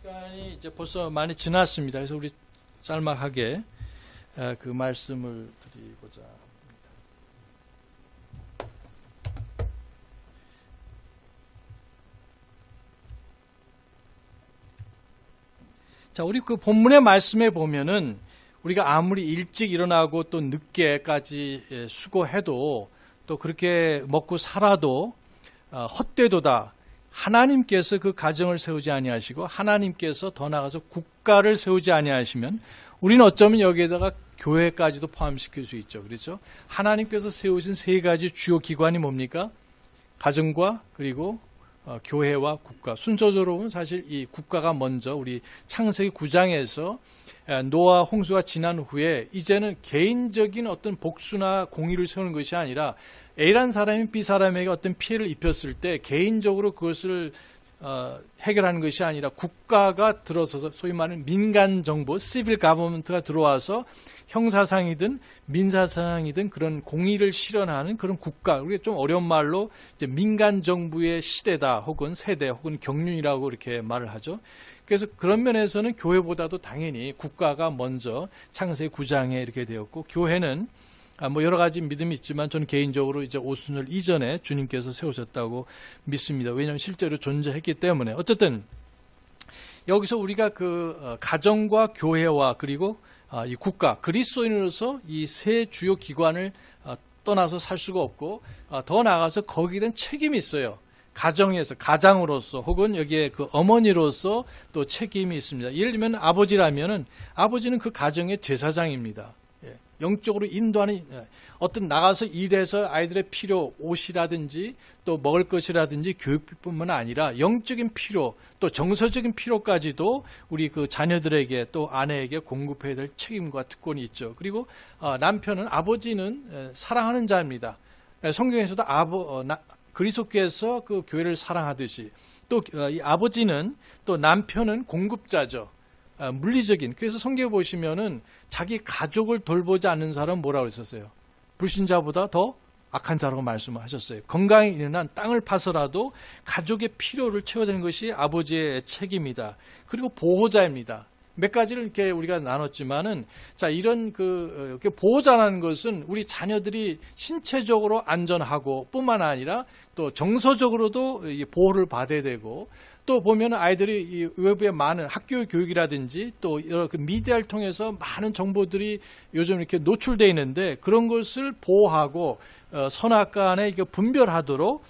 시간이 이제 벌써 많이 지났습니다. 그래서 우리 짤막하게 그 말씀을 드리고자 합니다. 자, 우리 그 본문의 말씀에 보면은 우리가 아무리 일찍 일어나고 또 늦게까지 수고해도 또 그렇게 먹고 살아도 헛되도다. 하나님께서 그 가정을 세우지 아니하시고 하나님께서 더 나아가서 국가를 세우지 아니하시면 우리는 어쩌면 여기에다가 교회까지도 포함시킬 수 있죠. 그렇죠? 하나님께서 세우신 세 가지 주요 기관이 뭡니까? 가정과 그리고 교회와 국가. 순서적으로 보면 사실 이 국가가 먼저 우리 창세기 9장에서 노아 홍수가 지난 후에 이제는 개인적인 어떤 복수나 공의를 세우는 것이 아니라 A라는 사람이 B 사람에게 어떤 피해를 입혔을 때 개인적으로 그것을 해결하는 것이 아니라 국가가 들어서서 소위 말하는 민간 정부, 시빌 가버먼트가 들어와서 형사상이든 민사상이든 그런 공의를 실현하는 그런 국가, 우리가 좀 어려운 말로 이제 민간 정부의 시대다 혹은 세대 혹은 경륜이라고 이렇게 말을 하죠. 그래서 그런 면에서는 교회보다도 당연히 국가가 먼저 창세기 9장에 이렇게 되었고, 교회는 뭐 여러 가지 믿음이 있지만 저는 개인적으로 이제 오순절 이전에 주님께서 세우셨다고 믿습니다. 왜냐하면 실제로 존재했기 때문에. 어쨌든 여기서 우리가 그 가정과 교회와 그리고 이 국가, 그리스도인으로서 이 세 주요 기관을 떠나서 살 수가 없고, 더 나아가서 거기에 대한 책임이 있어요. 가정에서, 가장으로서 혹은 여기에 그 어머니로서 또 책임이 있습니다. 예를 들면 아버지라면은 아버지는 그 가정의 제사장입니다. 영적으로 인도하는, 어떤 나가서 일해서 아이들의 필요, 옷이라든지 또 먹을 것이라든지 교육뿐만 아니라 영적인 필요, 또 정서적인 필요까지도 우리 그 자녀들에게 또 아내에게 공급해야 될 책임과 특권이 있죠. 그리고 남편은, 아버지는 사랑하는 자입니다. 성경에서도 그리스도께서 그 교회를 사랑하듯이 또 이 아버지는, 또 남편은 공급자죠. 물리적인. 그래서 성경에 보시면은 자기 가족을 돌보지 않는 사람은 뭐라고 했었어요? 불신자보다 더 악한 자라고 말씀하셨어요. 건강에 있는 한 땅을 파서라도 가족의 필요를 채워야 되는 것이 아버지의 책임이다. 그리고 보호자입니다. 몇 가지를 이렇게 우리가 나눴지만은, 자, 이런 보호자라는 것은 우리 자녀들이 신체적으로 안전하고 뿐만 아니라 또 정서적으로도 보호를 받아야 되고, 또 보면 아이들이 이 외부에 많은 학교 교육이라든지 또 여러 그 미디어를 통해서 많은 정보들이 요즘 이렇게 노출되어 있는데, 그런 것을 보호하고 선악간에 분별하도록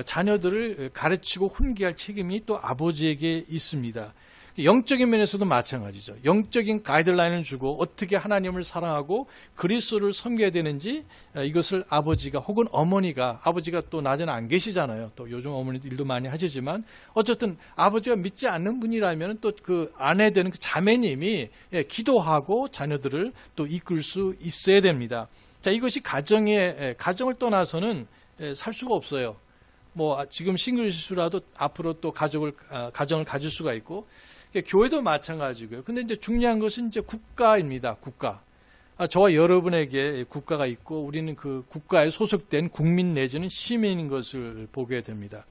자녀들을 가르치고 훈계할 책임이 또 아버지에게 있습니다. 영적인 면에서도 마찬가지죠. 영적인 가이드라인을 주고 어떻게 하나님을 사랑하고 그리스도를 섬겨야 되는지, 이것을 아버지가 혹은 어머니가, 아버지가 또 낮에는 안 계시잖아요. 또 요즘 어머니도 일도 많이 하시지만 어쨌든 아버지가 믿지 않는 분이라면 또 그 아내 되는 그 자매님이 기도하고 자녀들을 또 이끌 수 있어야 됩니다. 자, 이것이 가정을 떠나서는 살 수가 없어요. 뭐 지금 싱글이시라도 앞으로 또 가정을 가질 수가 있고, 교회도 마찬가지고요. 근데 이제 중요한 것은 이제 국가입니다. 국가. 저와 여러분에게 국가가 있고 우리는 그 국가에 소속된 국민 내지는 시민인 것을 보게 됩니다.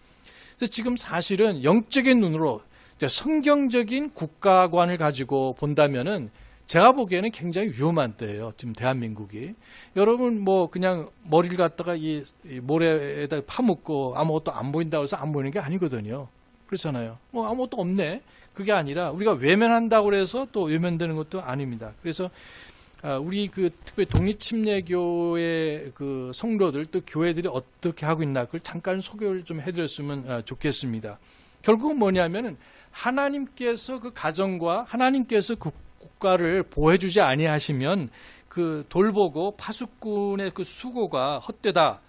그래서 지금 사실은 영적인 눈으로 성경적인 국가관을 가지고 본다면은 제가 보기에는 굉장히 위험한 때예요. 지금 대한민국이. 여러분 뭐 그냥 머리를 갖다가 이 모래에다 파묻고 아무것도 안 보인다고 해서 안 보이는 게 아니거든요. 그렇잖아요. 뭐 아무것도 없네. 그게 아니라 우리가 외면한다고 해서 또 외면되는 것도 아닙니다. 그래서 우리 그 특별히 독립침례교의 그 성도들 또 교회들이 어떻게 하고 있나, 그걸 잠깐 소개를 좀 해드렸으면 좋겠습니다. 결국은 뭐냐면은 하나님께서 그 가정과 하나님께서 국가를 보호해주지 아니하시면 그 돌보고 파수꾼의 그 수고가 헛되다,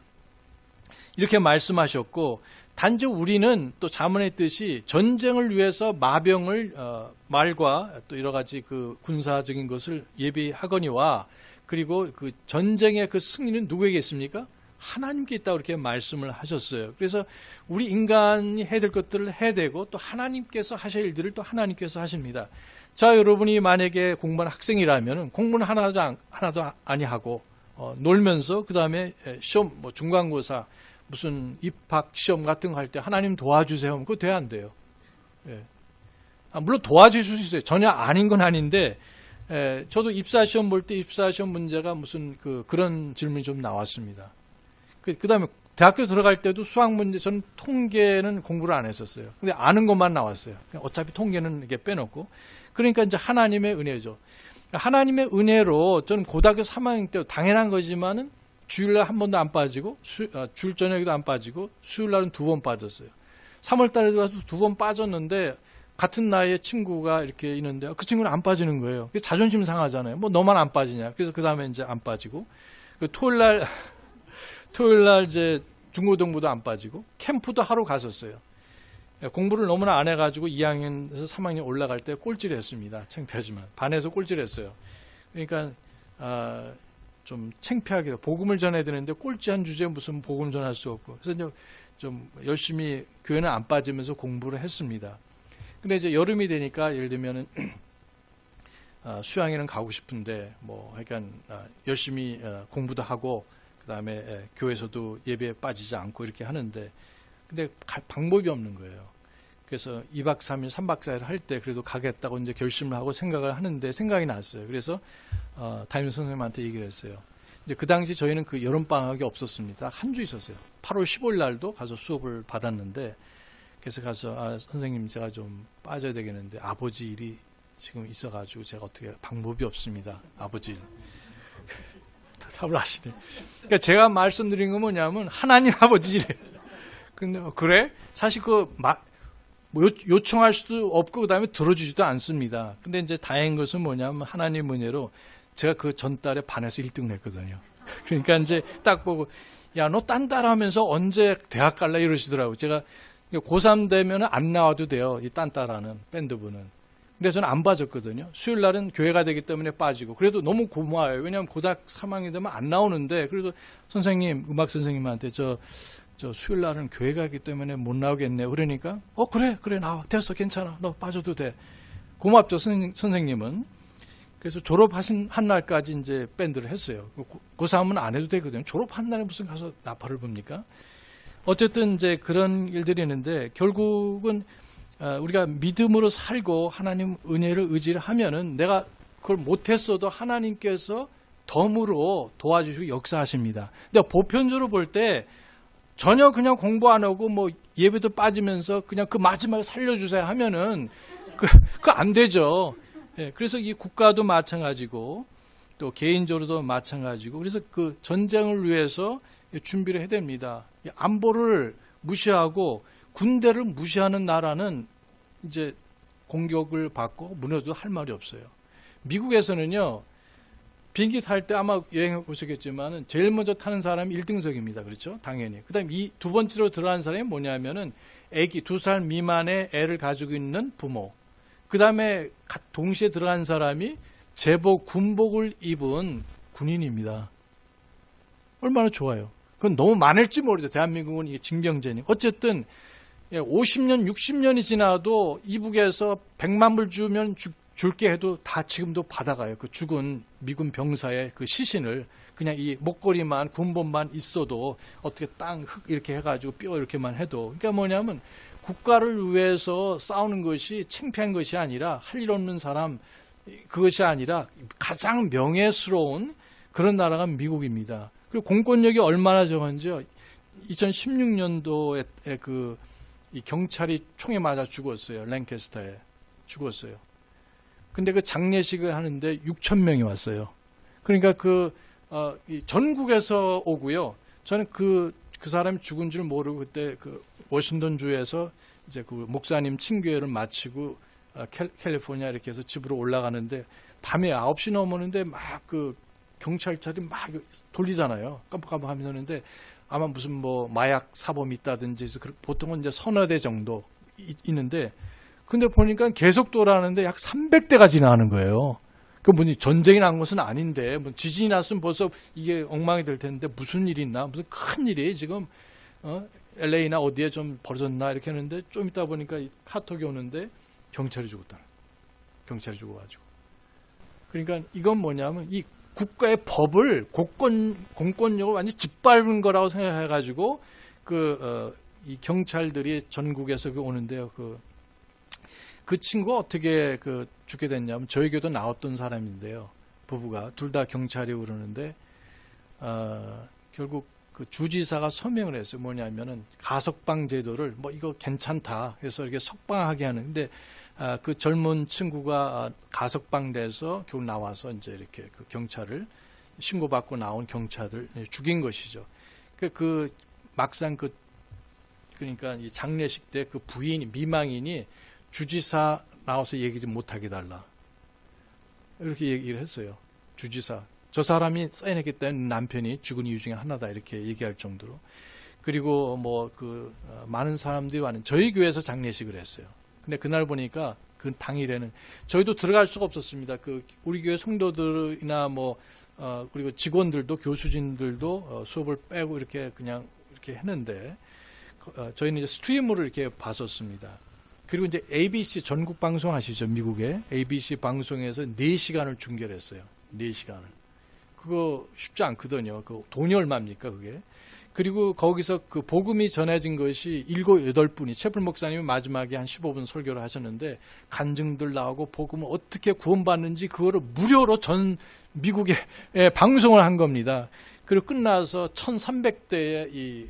이렇게 말씀하셨고, 단지 우리는 또 자문의 뜻이 전쟁을 위해서 말과 또 여러 가지 그 군사적인 것을 예비하거니와, 그리고 그 전쟁의 그 승리는 누구에게 있습니까? 하나님께 있다고 이렇게 말씀을 하셨어요. 그래서 우리 인간이 해야 될 것들을 해야 되고, 또 하나님께서 하실 일들을 또 하나님께서 하십니다. 자, 여러분이 만약에 공부하는 학생이라면 공부는 하나도 아니하고 놀면서 그 다음에 시험, 뭐 중간고사, 무슨 입학 시험 같은 거 할 때 하나님 도와주세요. 그거 돼야 안 돼요. 예. 물론 도와줄 수 있어요. 전혀 아닌 건 아닌데, 저도 입사시험 볼 때 입사시험 문제가 무슨 그런 질문이 좀 나왔습니다. 그 다음에 대학교 들어갈 때도 수학 문제, 저는 통계는 공부를 안 했었어요. 근데 아는 것만 나왔어요. 어차피 통계는 이렇게 빼놓고. 그러니까 이제 하나님의 은혜죠. 하나님의 은혜로 저는 고등학교 3학년 때 당연한 거지만은 주일날 한 번도 안 빠지고, 주일 저녁에도 안 빠지고, 수요일날은 2번 빠졌어요. 3월 달에 들어가서 2번 빠졌는데, 같은 나이의 친구가 이렇게 있는데, 그 친구는 안 빠지는 거예요. 자존심 상하잖아요. 뭐 너만 안 빠지냐. 그래서 그 다음에 이제 안 빠지고, 토요일날 이제 중고등부도 안 빠지고, 캠프도 하루 갔었어요. 공부를 너무나 안 해가지고 2학년에서 3학년 올라갈 때 꼴찌를 했습니다. 창피하지만. 반에서 꼴찌를 했어요. 그러니까, 좀 창피하게 복음을 전해야 되는데 꼴찌한 주제에 무슨 복음을 전할 수 없고. 그래서 이제 좀 열심히 교회는 안 빠지면서 공부를 했습니다. 근데 이제 여름이 되니까 예를 들면은, 수양회는 가고 싶은데, 그러니까, 열심히 공부도 하고, 그 다음에 교회에서도 예배에 빠지지 않고 이렇게 하는데, 근데 갈 방법이 없는 거예요. 그래서 2박 3일, 3박 4일 할 때 그래도 가겠다고 이제 결심을 하고 생각을 하는데 생각이 났어요. 그래서, 담임 선생님한테 얘기를 했어요. 이제 그 당시 저희는 그 여름방학이 없었습니다. 한 주 있었어요. 8월 15일 날도 가서 수업을 받았는데, 그래서 가서, 선생님 제가 좀 빠져야 되겠는데, 아버지 일이 지금 있어가지고 제가 어떻게 방법이 없습니다. 아버지 일. 답을 하시네. 그러니까 제가 말씀드린 건 뭐냐면, 하나님 아버지 일이에요. 근데, 그래? 사실 요청할 수도 없고, 그 다음에 들어주지도 않습니다. 근데 이제 다행인 것은 뭐냐면, 하나님 은혜로 제가 그 전달에 반에서 1등을 했거든요. 그러니까 이제 딱 보고, 야, 너 딴따라 하면서 언제 대학 갈래? 이러시더라고요. 제가 고3 되면 안 나와도 돼요. 이 딴따라는 밴드부는. 그래서 저는 안 빠졌거든요. 수요일 날은 교회가 되기 때문에 빠지고. 그래도 너무 고마워요. 왜냐하면 고등학교 3학년 되면 안 나오는데, 그래도 선생님, 음악 선생님한테 저 수요일 날은 교회 가기 때문에 못 나오겠네. 그러니까, 그래, 나와. 됐어, 괜찮아. 너 빠져도 돼. 고맙죠, 선생님은. 그래서 졸업하신 한 날까지 이제 밴드를 했어요. 고3은 안 해도 되거든요. 졸업한 날에 무슨 가서 나팔을 붑니까? 어쨌든 이제 그런 일들이 있는데, 결국은 우리가 믿음으로 살고 하나님 은혜를 의지를 하면은 내가 그걸 못했어도 하나님께서 덤으로 도와주시고 역사하십니다. 근데 보편적으로 볼 때 전혀 그냥 공부 안 하고 뭐 예배도 빠지면서 그냥 그 마지막에 살려주세요 하면은 그 안 되죠. 예, 그래서 이 국가도 마찬가지고 또 개인적으로도 마찬가지고 그래서 그 전쟁을 위해서 준비를 해야 됩니다. 안보를 무시하고 군대를 무시하는 나라는 이제 공격을 받고 무너져도 할 말이 없어요. 미국에서는요, 비행기 탈 때 아마 여행해 보셨겠지만은 제일 먼저 타는 사람이 1등석입니다. 그렇죠? 당연히. 그 다음에 이 두 번째로 들어가는 사람이 뭐냐면은 애기 2살 미만의 애를 가지고 있는 부모. 그 다음에 동시에 들어간 사람이 제복, 군복을 입은 군인입니다. 얼마나 좋아요. 그건 너무 많을지 모르죠. 대한민국은 이게 징병제니. 어쨌든 50년, 60년이 지나도 이북에서 100만 불 주면 줄게 해도 다 지금도 받아가요. 그 죽은 미군 병사의 그 시신을 그냥 이 목걸이만, 군복만 있어도 어떻게 땅, 흙 이렇게 해가지고 뼈 이렇게만 해도. 그러니까 뭐냐면 국가를 위해서 싸우는 것이 창피한 것이 아니라 할 일 없는 사람, 그것이 아니라 가장 명예스러운 그런 나라가 미국입니다. 그리고 공권력이 얼마나 적은지요. 2016년도에 이 경찰이 총에 맞아 죽었어요. 랭캐스터에 죽었어요. 근데 그 장례식을 하는데 6천 명이 왔어요. 그러니까 전국에서 오고요. 저는 그 사람이 죽은 줄 모르고 그때 그 워싱턴 주에서 이제 그 목사님 친교회를 마치고 캘리포니아 이렇게 해서 집으로 올라가는데 밤에 9시 넘었는데 막 그 경찰차들이 막 돌리잖아요. 깜빡깜빡 하면서 하는데 아마 무슨 뭐 마약 사범이 있다든지 보통은 이제 서너 대 정도 있는데 근데 보니까 계속 돌아가는데 약 300대가 지나가는 거예요. 그 뭐니 전쟁이 난 것은 아닌데 뭐 지진이 났으면 벌써 이게 엉망이 될 텐데 무슨 일이 있나 무슨 큰 일이 지금 LA나 어디에 좀 벌어졌나 이렇게 하는데 좀 있다 보니까 카톡이 오는데 경찰이 죽었다. 경찰이 죽어가지고. 그러니까 이건 뭐냐면 이 국가의 법을 공권력을 완전히 짓밟은 거라고 생각해가지고 이 경찰들이 전국에서 오는데요. 그 친구가 어떻게 죽게 됐냐면 저희 교도 나왔던 사람인데요. 부부가 둘 다 경찰이고 그러는데 결국 그 주지사가 서명을 했어요. 뭐냐면은 가석방 제도를 이거 괜찮다 해서 이렇게 석방하게 하는. 근데 그 젊은 친구가 가석방 돼서 결국 나와서 이제 이렇게 그 경찰을 신고받고 나온 경찰을 죽인 것이죠. 막상 그러니까 이 장례식 때 그 부인이 미망인이 주지사 나와서 얘기 좀 못하게 달라. 이렇게 얘기를 했어요. 주지사. 저 사람이 사인했기 때문에 남편이 죽은 이유 중에 하나다. 이렇게 얘기할 정도로. 그리고 많은 사람들이 왔는 저희 교회에서 장례식을 했어요. 근데 그날 보니까 그 당일에는 저희도 들어갈 수가 없었습니다. 우리 교회 성도들이나 그리고 직원들도 교수진들도 수업을 빼고 이렇게 그냥 이렇게 했는데 저희는 이제 스트리머를 이렇게 봤었습니다. 그리고 이제 ABC 전국 방송 아시죠? 미국의 ABC 방송에서 4시간을 중계를 했어요. 4시간을. 그거 쉽지 않거든요. 돈이 얼마입니까, 그게? 그리고 거기서 그 복음이 전해진 것이 7, 8분이 채플 목사님이 마지막에 한 15분 설교를 하셨는데 간증들 나오고 복음을 어떻게 구원받는지 그거를 무료로 전 미국에 방송을 한 겁니다. 그리고 끝나서 1300대의 이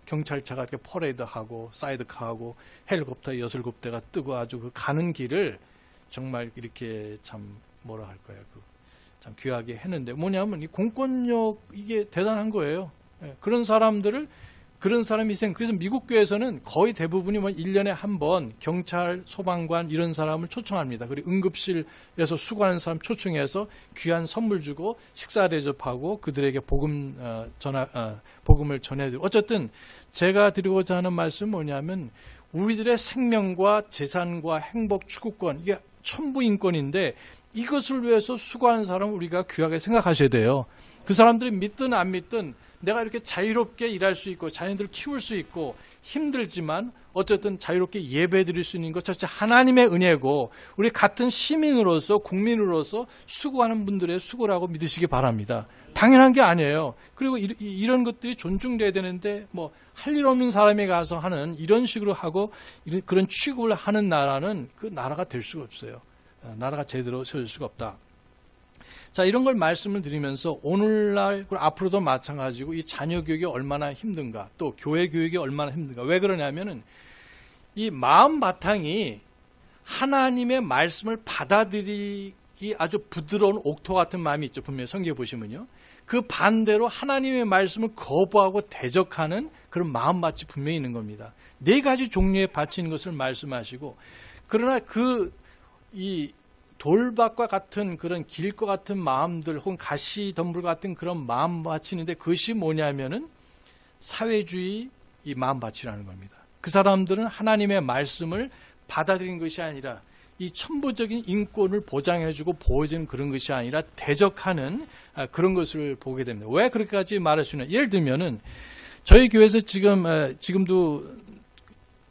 경찰차가 이렇게 퍼레이드하고 사이드카하고 헬리콥터 6대가 뜨고 아주 가는 길을 정말 이렇게 참 뭐라 할까요? 참 귀하게 했는데 뭐냐면 이 공권력 이게 대단한 거예요. 그런 사람이 희생. 그래서 미국 교회에서는 거의 대부분이 1년에 한 번 경찰, 소방관 이런 사람을 초청합니다. 그리고 응급실에서 수고하는 사람 초청해서 귀한 선물 주고 식사 대접하고 그들에게 복음을 전해드리고. 어쨌든 제가 드리고자 하는 말씀은 뭐냐면 우리들의 생명과 재산과 행복 추구권 이게 천부 인권인데 이것을 위해서 수고하는 사람은 우리가 귀하게 생각하셔야 돼요. 그 사람들이 믿든 안 믿든 내가 이렇게 자유롭게 일할 수 있고 자녀들 키울 수 있고 힘들지만 어쨌든 자유롭게 예배드릴 수 있는 것 자체 하나님의 은혜고 우리 같은 시민으로서 국민으로서 수고하는 분들의 수고라고 믿으시기 바랍니다. 당연한 게 아니에요. 그리고 이런 것들이 존중돼야 되는데 할 일 없는 사람이 가서 하는 이런 식으로 하고 그런 취급을 하는 나라는 그 나라가 될 수가 없어요. 나라가 제대로 세울 수가 없다. 자, 이런 걸 말씀을 드리면서 오늘날 앞으로도 마찬가지고 이 자녀 교육이 얼마나 힘든가 또 교회 교육이 얼마나 힘든가. 왜 그러냐면은 이 마음 바탕이 하나님의 말씀을 받아들이기 아주 부드러운 옥토 같은 마음이 있죠. 분명히 성경에 보시면요. 그 반대로 하나님의 말씀을 거부하고 대적하는 그런 마음밭이 분명히 있는 겁니다. 4가지 종류의 밭이 있는 것을 말씀하시고 그러나 이 돌밭과 같은 그런 길과 같은 마음들 혹은 가시덤불 같은 그런 마음밭이 있는데 그것이 뭐냐면은 사회주의 이 마음밭이라는 겁니다. 그 사람들은 하나님의 말씀을 받아들인 것이 아니라 이 천부적인 인권을 보장해주고 보호해주는 그런 것이 아니라 대적하는 그런 것을 보게 됩니다. 왜 그렇게까지 말할 수 있냐? 예를 들면은 저희 교회에서 지금도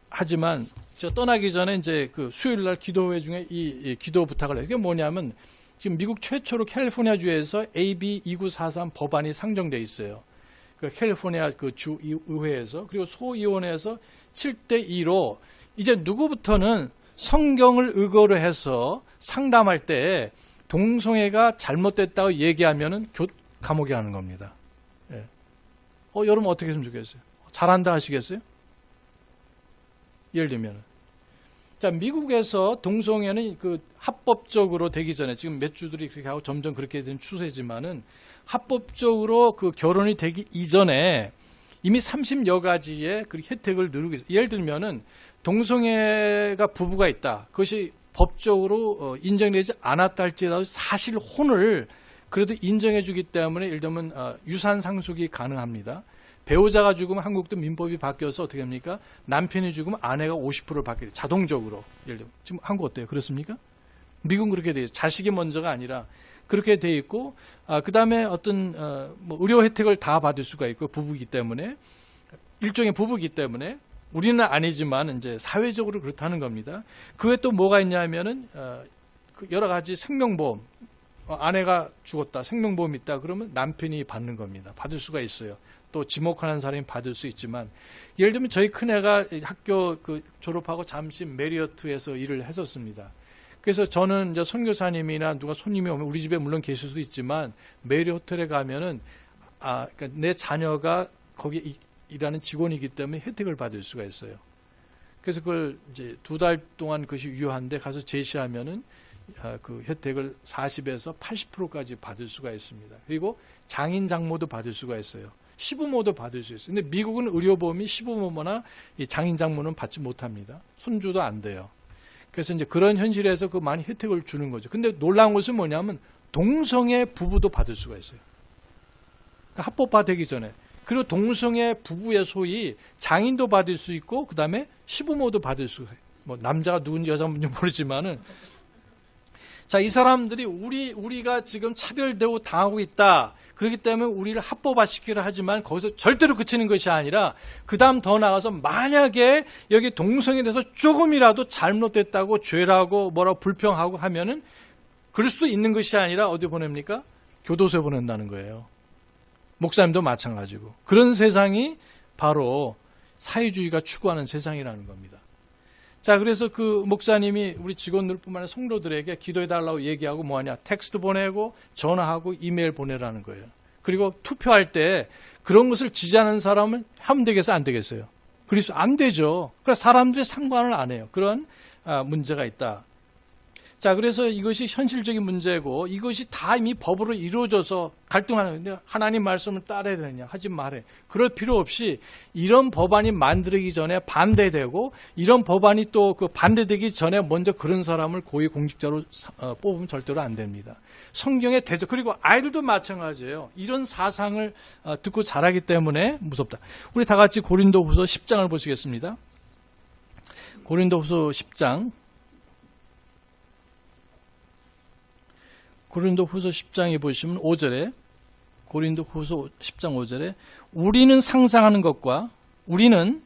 하지만 저 떠나기 전에 이제 그 수요일 날 기도회 중에 이 기도 부탁을 해요. 이게 뭐냐면 지금 미국 최초로 캘리포니아주에서 AB 2943 법안이 상정돼 있어요. 그 캘리포니아 그 주 의회에서 그리고 소의원에서 7대2로 이제 누구부터는 성경을 의거로 해서 상담할 때 동성애가 잘못됐다고 얘기하면은 감옥에 가는 겁니다. 예. 여러분 어떻게 했으면 좋겠어요? 잘한다 하시겠어요? 예를 들면, 자, 미국에서 동성애는 합법적으로 되기 전에 지금 몇 주들이 그렇게 하고 점점 그렇게 된 추세지만은 합법적으로 그 결혼이 되기 이전에 이미 30여 가지의 그 혜택을 누리고 있어요. 예를 들면은 동성애가 부부가 있다. 그것이 법적으로 인정되지 않았다 할지라도 사실 혼을 그래도 인정해 주기 때문에 예를 들면 유산 상속이 가능합니다. 배우자가 죽으면 한국도 민법이 바뀌어서 어떻게 합니까? 남편이 죽으면 아내가 50%를 받게 돼요. 자동적으로. 예를 들면 지금 한국 어때요? 그렇습니까? 미국은 그렇게 돼 있어요. 자식이 먼저가 아니라 그렇게 돼 있고 그다음에 어떤 의료 혜택을 다 받을 수가 있고 부부이기 때문에 일종의 부부이기 때문에 우리는 아니지만 이제 사회적으로 그렇다는 겁니다. 그 외에 또 뭐가 있냐면은 여러 가지 생명보험 아내가 죽었다, 생명보험 있다 그러면 남편이 받는 겁니다. 받을 수가 있어요. 또 지목하는 사람이 받을 수 있지만, 예를 들면 저희 큰애가 학교 졸업하고 잠시 메리어트에서 일을 했었습니다. 그래서 저는 이제 선교사님이나 누가 손님이 오면 우리 집에 물론 계실 수도 있지만 메리 호텔에 가면은 그러니까 내 자녀가 거기 일하는 직원이기 때문에 혜택을 받을 수가 있어요. 그래서 그걸 이제 2달 동안 그것이 유효한데 가서 제시하면은 그 혜택을 40에서 80%까지 받을 수가 있습니다. 그리고 장인 장모도 받을 수가 있어요. 시부모도 받을 수 있어요. 근데 미국은 의료보험이 시부모나 이 장인 장모는 받지 못합니다. 손주도 안 돼요. 그래서 이제 그런 현실에서 그 많이 혜택을 주는 거죠. 근데 놀라운 것은 뭐냐면 동성애 부부도 받을 수가 있어요. 그러니까 합법화 되기 전에. 그리고 동성애 부부의 소위 장인도 받을 수 있고 그다음에 시부모도 받을 수 있어요. 뭐 남자가 누군지 여자인지 모르지만은, 자, 이 사람들이 우리가 지금 차별되고 당하고 있다. 그렇기 때문에 우리를 합법화시키려 하지만 거기서 절대로 그치는 것이 아니라 그 다음 더 나가서 만약에 여기 동성애에 대해서 조금이라도 잘못됐다고 죄라고 뭐라고 불평하고 하면은 그럴 수도 있는 것이 아니라 어디 보냅니까? 교도소에 보낸다는 거예요. 목사님도 마찬가지고. 그런 세상이 바로 사회주의가 추구하는 세상이라는 겁니다. 자, 그래서 그 목사님이 우리 직원들뿐만 아니라 성도들에게 기도해달라고 얘기하고 뭐하냐, 텍스트 보내고 전화하고 이메일 보내라는 거예요. 그리고 투표할 때 그런 것을 지지하는 사람은 하면 되겠어요, 안 되겠어요? 그래서 안 되죠. 그래서 사람들이 상관을 안 해요. 그런 문제가 있다. 자, 그래서 이것이 현실적인 문제고 이것이 다 이미 법으로 이루어져서 갈등하는데 하나님 말씀을 따라야 되느냐, 하지 말아요. 그럴 필요 없이 이런 법안이 만들기 전에 반대되고 이런 법안이 또 그 반대되기 전에 먼저 그런 사람을 고위공직자로 뽑으면 절대로 안 됩니다. 성경의 대적, 그리고 아이들도 마찬가지예요. 이런 사상을 듣고 자라기 때문에 무섭다. 우리 다 같이 고린도후서 10장을 보시겠습니다. 고린도후서 10장. 고린도후서 10장에 보시면 5절에, 고린도후서 10장 5절에 우리는 상상하는 것과 우리는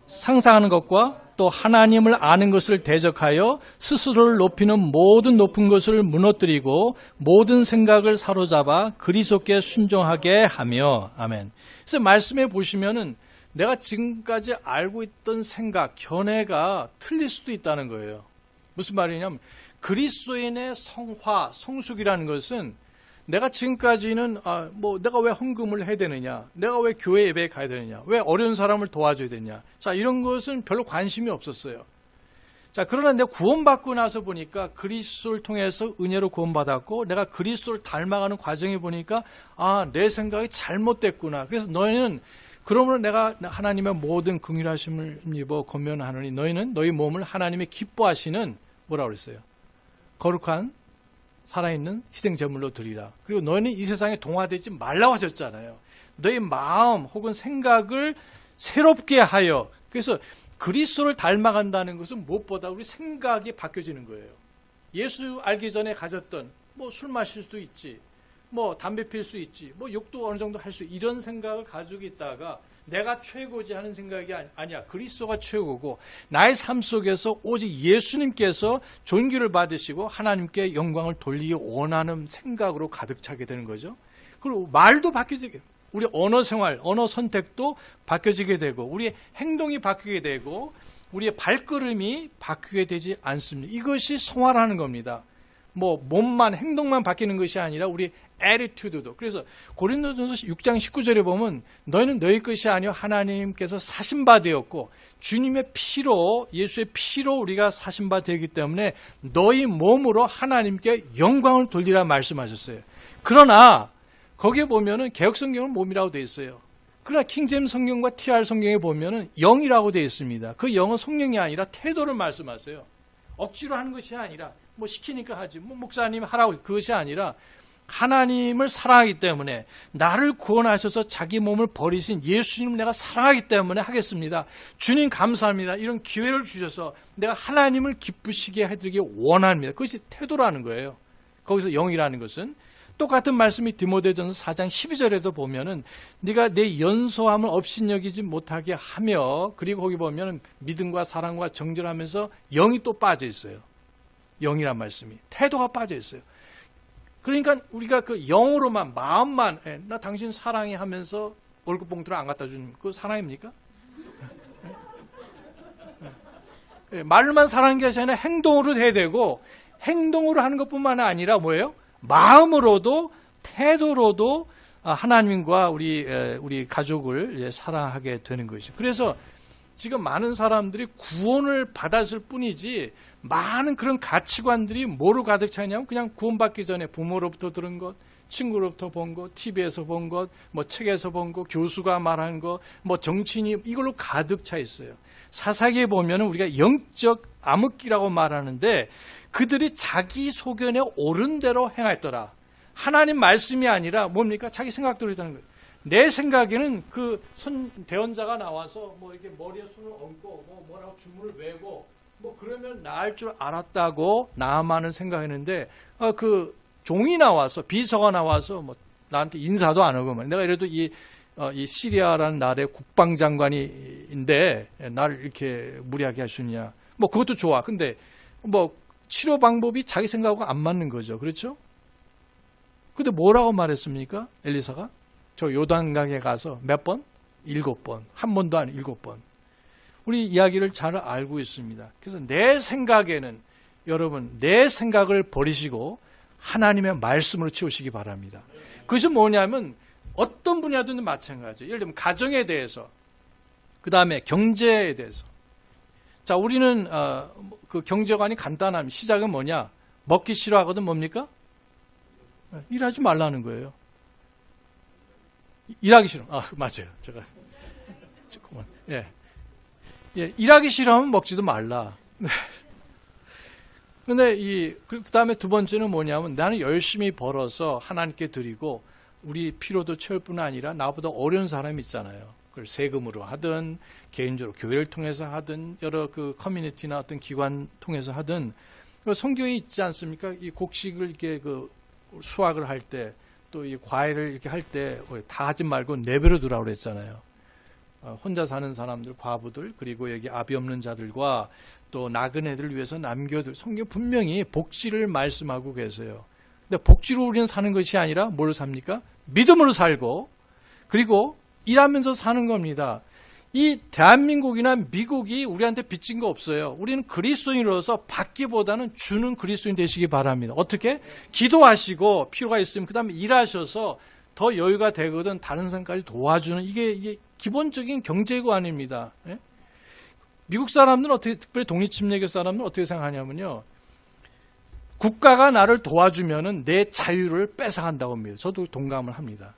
상상하는 것과 또 하나님을 아는 것을 대적하여 스스로를 높이는 모든 높은 것을 무너뜨리고 모든 생각을 사로잡아 그리스도께 순종하게 하며. 아멘. 그래서 말씀해 보시면은 내가 지금까지 알고 있던 생각, 견해가 틀릴 수도 있다는 거예요. 무슨 말이냐면 그리스도인의 성화, 성숙이라는 것은 내가 지금까지는 내가 왜 헌금을 해야 되느냐, 내가 왜 교회 예배에 가야 되느냐, 왜 어려운 사람을 도와줘야 되냐, 자, 이런 것은 별로 관심이 없었어요. 자, 그러나 내가 구원받고 나서 보니까 그리스도를 통해서 은혜로 구원받았고 내가 그리스도를 닮아가는 과정에 보니까 내 생각이 잘못됐구나. 그래서 너희는 그러므로 내가 하나님의 모든 긍휼하심을 입어 권면하노니 너희는 너희 몸을 하나님의 기뻐하시는 뭐라고 그랬어요? 거룩한 살아있는 희생제물로 드리라. 그리고 너희는 이 세상에 동화되지 말라고 하셨잖아요. 너희 마음 혹은 생각을 새롭게 하여. 그래서 그리스도를 닮아간다는 것은 무엇보다 우리 생각이 바뀌어지는 거예요. 예수 알기 전에 가졌던 술 마실 수도 있지, 담배 필 수 있지, 욕도 어느 정도 할 수, 이런 생각을 가지고 있다가 내가 최고지 하는 생각이 아니야. 그리스도가 최고고 나의 삶 속에서 오직 예수님께서 존귀를 받으시고 하나님께 영광을 돌리기 원하는 생각으로 가득 차게 되는 거죠. 그리고 말도 바뀌게, 우리 언어 생활, 언어 선택도 바뀌어지게 되고 우리의 행동이 바뀌게 되고 우리의 발걸음이 바뀌게 되지 않습니다. 이것이 성화라는 겁니다. 몸만, 행동만 바뀌는 것이 아니라 우리 attitude도. 그래서 고린도전서 6장 19절에 보면 너희는 너희 것이 아니요 하나님께서 사신 바 되었고 주님의 피로, 예수의 피로 우리가 사신 바 되기 때문에 너희 몸으로 하나님께 영광을 돌리라 말씀하셨어요. 그러나 거기에 보면은 개혁성경은 몸이라고 되어 있어요. 그러나 킹제임스 성경과 TR 성경에 보면은 영이라고 되어 있습니다. 그 영은 성령이 아니라 태도를 말씀하세요. 억지로 하는 것이 아니라 시키니까 하지, 목사님 하라고, 그것이 아니라 하나님을 사랑하기 때문에 나를 구원하셔서 자기 몸을 버리신 예수님을 내가 사랑하기 때문에 하겠습니다. 주님 감사합니다. 이런 기회를 주셔서 내가 하나님을 기쁘시게 해드리기 원합니다. 그것이 태도라는 거예요. 거기서 영이라는 것은 똑같은 말씀이 디모데전서 4장 12절에도 보면은 네가 내 연소함을 업신여기지 못하게 하며, 그리고 거기 보면은 믿음과 사랑과 정결하면서 영이 또 빠져 있어요. 영이란 말씀이. 태도가 빠져 있어요. 그러니까 우리가 그 영으로만, 마음만, 나 당신 사랑해 하면서 월급 봉투를 안 갖다 주는 그 사랑입니까? 말로만 사랑하는 것이 아니라 행동으로 해야 되고, 행동으로 하는 것뿐만 아니라 뭐예요? 마음으로도, 태도로도 하나님과 우리 가족을 사랑하게 되는 것이죠. 그래서 지금 많은 사람들이 구원을 받았을 뿐이지 많은 그런 가치관들이 뭐로 가득 차냐면 그냥 구원받기 전에 부모로부터 들은 것, 친구로부터 본 것, TV에서 본 것, 뭐 책에서 본 것, 교수가 말한 것, 뭐 정치인이 이걸로 가득 차 있어요. 사사기에 보면 우리가 영적 암흑기라고 말하는데 그들이 자기 소견에 옳은 대로 행했더라. 하나님 말씀이 아니라 뭡니까? 자기 생각대로 했다는 거예요. 내 생각에는 그 대언자가 나와서 뭐 이렇게 머리에 손을 얹고 뭐라고 주문을 외고 뭐 그러면 나을 줄 알았다고 나만은 생각했는데 그 종이 나와서 비서가 나와서 뭐 나한테 인사도 안 하고 내가 이래도 이 시리아라는 나라의 국방장관인데 나를 이렇게 무리하게 할 수 있냐? 뭐 그것도 좋아. 근데 뭐 치료 방법이 자기 생각하고 안 맞는 거죠. 그렇죠? 근데 뭐라고 말했습니까? 엘리사가? 저 요단강에 가서 몇 번? 7번. 한 번도 아니고 7번. 우리 이야기를 잘 알고 있습니다. 그래서 내 생각에는 여러분 내 생각을 버리시고 하나님의 말씀으로 채우시기 바랍니다. 그것이 뭐냐면 어떤 분야든 마찬가지예요. 예를 들면 가정에 대해서, 그 다음에 경제에 대해서. 자, 우리는 그 경제관이 간단합니다. 시작은 뭐냐? 먹기 싫어하거든 뭡니까? 일하지 말라는 거예요. 일하기 싫어. 맞아요. 제가 잠깐만. 예, 일하기 싫어하면 먹지도 말라. 근데 그 다음에 두 번째는 뭐냐면 나는 열심히 벌어서 하나님께 드리고 우리 필요도 채울 뿐 아니라 나보다 어려운 사람이 있잖아요. 그걸 세금으로 하든 개인적으로 교회를 통해서 하든 여러 그 커뮤니티나 어떤 기관 통해서 하든 성경에 있지 않습니까? 이 곡식을 이렇게 그 수확을 할 때 또 이 과일을 이렇게 할 때 다 하지 말고 내버려 두라고 그랬잖아요. 혼자 사는 사람들, 과부들, 그리고 여기 아비 없는 자들과 또 나그네들을 위해서 남겨둘, 성경 분명히 복지를 말씀하고 계세요. 근데 복지로 우리는 사는 것이 아니라 뭘 삽니까? 믿음으로 살고 그리고 일하면서 사는 겁니다. 이 대한민국이나 미국이 우리한테 빚진 거 없어요. 우리는 그리스도인으로서 받기보다는 주는 그리스도인 되시기 바랍니다. 어떻게? 기도하시고 필요가 있으면 그 다음에 일하셔서 더 여유가 되거든 다른 사람까지 도와주는 이게 기본적인 경제관입니다. 예? 미국 사람들은 어떻게, 특별히 독립침례교 사람들은 어떻게 생각하냐면요. 국가가 나를 도와주면은 내 자유를 뺏어간다고 합니다. 저도 동감을 합니다.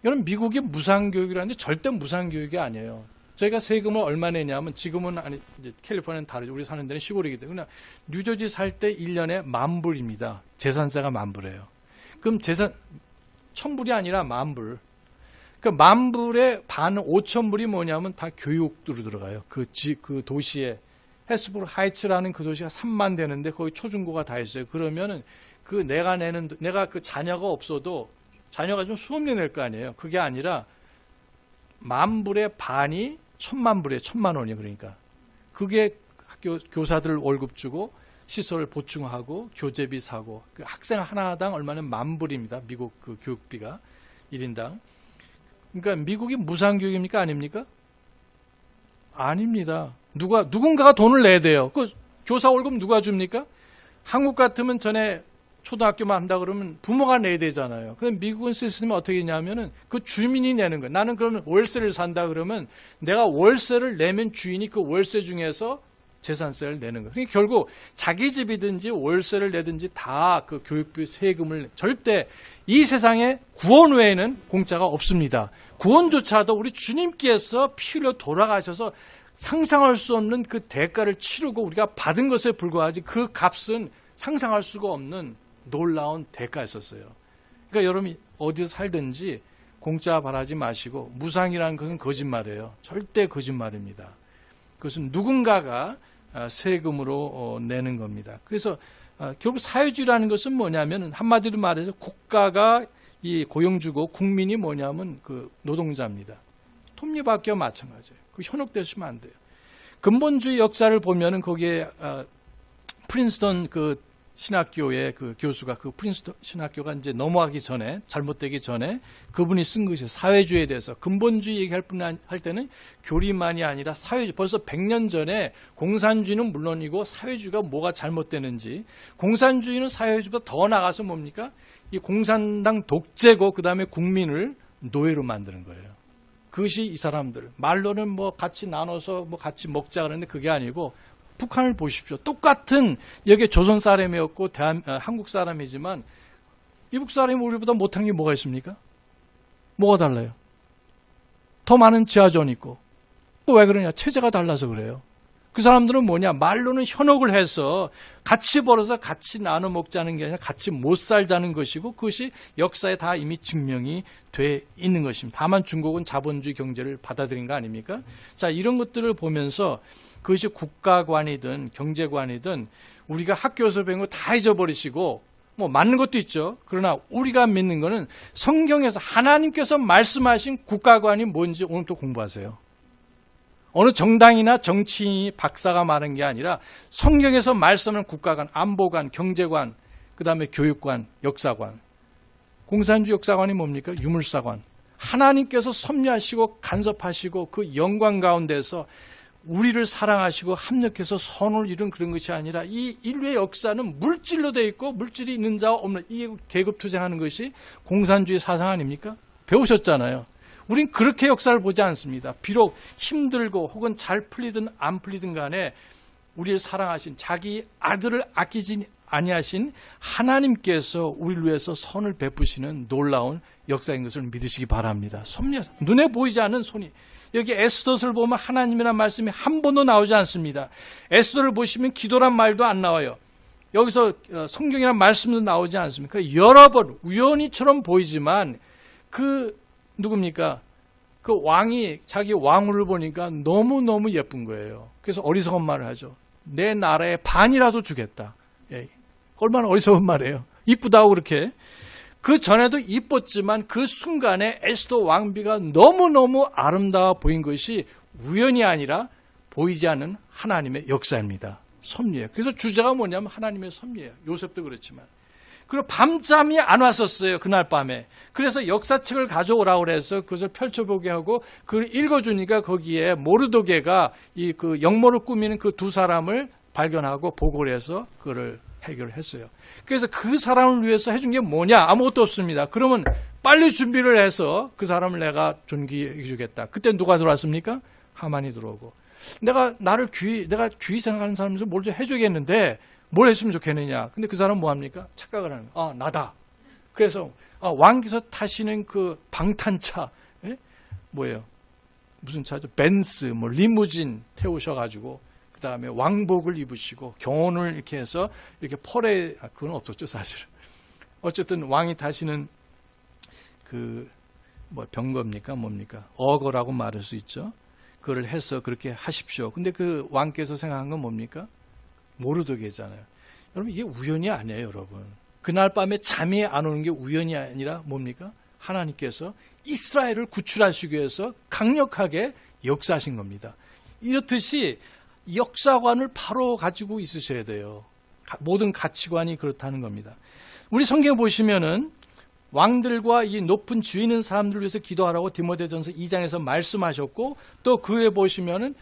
여러분, 미국이 무상교육이라는데 절대 무상교육이 아니에요. 저희가 세금을 얼마 내냐면 지금은 아니, 이제 캘리포니아는 다르죠. 우리 사는 데는 시골이기 때문에 뉴저지 살 때 1년에 $10,000입니다. 재산세가 $10,000예요. 그럼 재산 1,000불이 아니라 $10,000. 그 $10,000의 반 5,000불이 뭐냐면 다 교육으로 들어가요. 그 도시에 헤스부르 하이츠라는 그 도시가 3만 되는데 거기 초중고가 다 있어요. 그러면은 내가 그 자녀가 없어도 자녀가 좀 수업료 낼 거 아니에요. 그게 아니라 $10,000의 반이 1,000,000불이에요. 1,000,000원이에요. 그러니까 그게 학교 교사들 월급 주고 시설 보충하고 교재비 사고 그 학생 하나당 얼마는 $10,000입니다. 미국 그 교육비가 1인당. 그러니까 미국이 무상교육입니까? 아닙니까? 아닙니다. 누군가가 돈을 내야 돼요. 그 교사 월급 누가 줍니까? 한국 같으면 전에 초등학교만 한다 그러면 부모가 내야 되잖아요. 근데 미국은 시스템이 어떻게 있냐면은 그 주민이 내는 거예요. 나는 그러면 월세를 산다 그러면 내가 월세를 내면 주인이 그 월세 중에서 재산세를 내는 거예요. 그러니까 결국 자기 집이든지 월세를 내든지 다 그 교육비 세금을 절대 이 세상에 구원 외에는 공짜가 없습니다. 구원조차도 우리 주님께서 피 흘려 돌아가셔서 상상할 수 없는 그 대가를 치르고 우리가 받은 것에 불과하지 그 값은 상상할 수가 없는 놀라운 대가였었어요. 그러니까 여러분이 어디서 살든지 공짜 바라지 마시고 무상이라는 것은 거짓말이에요. 절대 거짓말입니다. 그것은 누군가가 세금으로 내는 겁니다. 그래서 결국 사회주의라는 것은 뭐냐면 한마디로 말해서 국가가 이 고용주고 국민이 뭐냐면 그 노동자입니다. 톱니바퀴와 마찬가지예요. 그 현혹되시면 안 돼요. 근본주의 역사를 보면은 거기에 프린스턴 그 신학교의 그 교수가 그 프린스턴 신학교가 이제 넘어가기 전에 잘못되기 전에 그분이 쓴 것이 사회주의에 대해서 근본주의 얘기할 할 때는 교리만이 아니라 사회주의 벌써 100년 전에 공산주의는 물론이고 사회주의가 뭐가 잘못되는지 공산주의는 사회주의보다 더 나가서 뭡니까? 이 공산당 독재고 그다음에 국민을 노예로 만드는 거예요. 그것이 이 사람들 말로는 뭐 같이 나눠서 뭐 같이 먹자 그러는데 그게 아니고 북한을 보십시오. 똑같은 여기 조선 사람이었고 한국 사람이지만 이북 사람이 우리보다 못한 게 뭐가 있습니까? 뭐가 달라요? 더 많은 지하전 있고. 왜 그러냐? 체제가 달라서 그래요. 그 사람들은 뭐냐? 말로는 현혹을 해서 같이 벌어서 같이 나눠 먹자는 게 아니라 같이 못 살자는 것이고 그것이 역사에 다 이미 증명이 돼 있는 것입니다. 다만 중국은 자본주의 경제를 받아들인 거 아닙니까? 자, 이런 것들을 보면서 그것이 국가관이든 경제관이든 우리가 학교에서 배운 거 다 잊어버리시고 뭐 맞는 것도 있죠. 그러나 우리가 믿는 거는 성경에서 하나님께서 말씀하신 국가관이 뭔지 오늘부터 공부하세요. 어느 정당이나 정치인이 박사가 말한 게 아니라 성경에서 말씀하는 국가관, 안보관, 경제관, 그 다음에 교육관, 역사관. 공산주의 역사관이 뭡니까? 유물사관. 하나님께서 섭리하시고 간섭하시고 그 영광 가운데서 우리를 사랑하시고 합력해서 선을 이룬 그런 것이 아니라 이 인류의 역사는 물질로 되어 있고 물질이 있는 자와 없는 이 계급투쟁하는 것이 공산주의 사상 아닙니까? 배우셨잖아요. 우린 그렇게 역사를 보지 않습니다. 비록 힘들고 혹은 잘 풀리든 안 풀리든 간에 우리를 사랑하신 자기 아들을 아끼지 아니하신 하나님께서 우리를 위해서 선을 베푸시는 놀라운 역사인 것을 믿으시기 바랍니다. 섭리하사 눈에 보이지 않는 손이 여기 에스더서를 보면 하나님이라는 말씀이 한 번도 나오지 않습니다. 에스더를 보시면 기도란 말도 안 나와요. 여기서 성경이라는 말씀도 나오지 않습니까? 여러 번 우연히처럼 보이지만 그 누굽니까? 그 왕이 자기 왕후를 보니까 너무너무 예쁜 거예요. 그래서 어리석은 말을 하죠. 내 나라의 반이라도 주겠다. 예. 얼마나 어리석은 말이에요. 이쁘다고 그렇게. 그 전에도 이뻤지만 그 순간에 에스더 왕비가 너무너무 아름다워 보인 것이 우연이 아니라 보이지 않는 하나님의 역사입니다. 섭리예요. 그래서 주제가 뭐냐면 하나님의 섭리예요. 요셉도 그렇지만. 그리고 밤잠이 안 왔었어요. 그날 밤에. 그래서 역사책을 가져오라고 그래서 그것을 펼쳐보게 하고 그걸 읽어주니까 거기에 모르도게가 이 그 역모를 꾸미는 그 두 사람을 발견하고 보고를 해서 그거를 해결을 했어요. 그래서 그 사람을 위해서 해준 게 뭐냐? 아무것도 없습니다. 그러면 빨리 준비를 해서 그 사람을 내가 존귀해 주겠다. 그때 누가 들어왔습니까? 하만이 들어오고. 내가 귀히 생각하는 사람에서 뭘 좀 해줘야겠는데 뭘 했으면 좋겠느냐. 근데 그 사람은 뭐합니까? 착각을 하는 거예요. 아, 나다. 그래서 왕께서 타시는 그 방탄차, 예? 뭐예요? 무슨 차죠? 벤츠, 뭐 리무진 태우셔가지고 그 다음에 왕복을 입으시고 경호를 이렇게 해서 이렇게 그건 없었죠 사실은. 어쨌든 왕이 타시는 그 뭐 병거입니까 뭡니까? 어거라고 말할 수 있죠. 그걸 해서 그렇게 하십시오. 근데 그 왕께서 생각한 건 뭡니까? 모르도게잖아요. 여러분 이게 우연이 아니에요, 여러분. 그날 밤에 잠이 안 오는 게 우연이 아니라 뭡니까? 하나님께서 이스라엘을 구출하시기 위해서 강력하게 역사하신 겁니다. 이렇듯이 역사관을 바로 가지고 있으셔야 돼요. 모든 가치관이 그렇다는 겁니다. 우리 성경 보시면은 왕들과 이 높은 지위 있는 사람들을 위해서 기도하라고 디모데전서 2장에서 말씀하셨고 또 그 후에 보시면은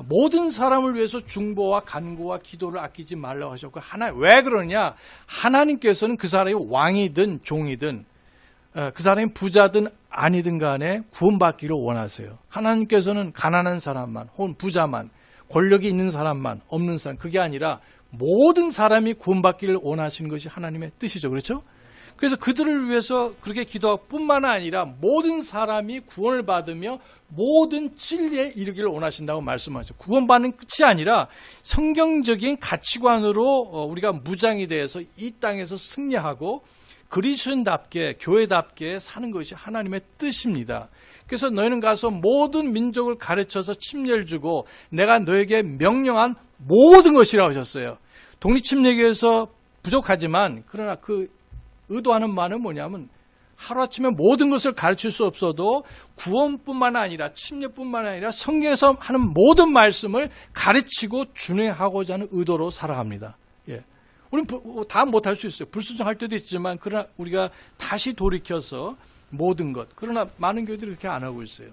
모든 사람을 위해서 중보와 간구와 기도를 아끼지 말라고 하셨고 왜 그러냐? 하나님께서는 그 사람이 왕이든 종이든 그 사람이 부자든 아니든 간에 구원받기를 원하세요. 하나님께서는 가난한 사람만 혹은 부자만 권력이 있는 사람만 없는 사람 그게 아니라 모든 사람이 구원받기를 원하시는 것이 하나님의 뜻이죠. 그렇죠? 그래서 그들을 위해서 그렇게 기도할 뿐만 아니라 모든 사람이 구원을 받으며 모든 진리에 이르기를 원하신다고 말씀하죠. 구원받는 끝이 아니라 성경적인 가치관으로 우리가 무장이 되어서 이 땅에서 승리하고 그리스도인답게 교회답게 사는 것이 하나님의 뜻입니다. 그래서 너희는 가서 모든 민족을 가르쳐서 침례를 주고 내가 너에게 명령한 모든 것이라고 하셨어요. 독립침례교에서 부족하지만 그러나 그 의도하는 말은 뭐냐면 하루아침에 모든 것을 가르칠 수 없어도 구원뿐만 아니라 침례뿐만 아니라 성경에서 하는 모든 말씀을 가르치고 준행하고자 하는 의도로 살아갑니다. 예. 우리는 다 못할 수 있어요. 불순종할 때도 있지만 그러나 우리가 다시 돌이켜서 모든 것. 그러나 많은 교회들이 그렇게 안 하고 있어요.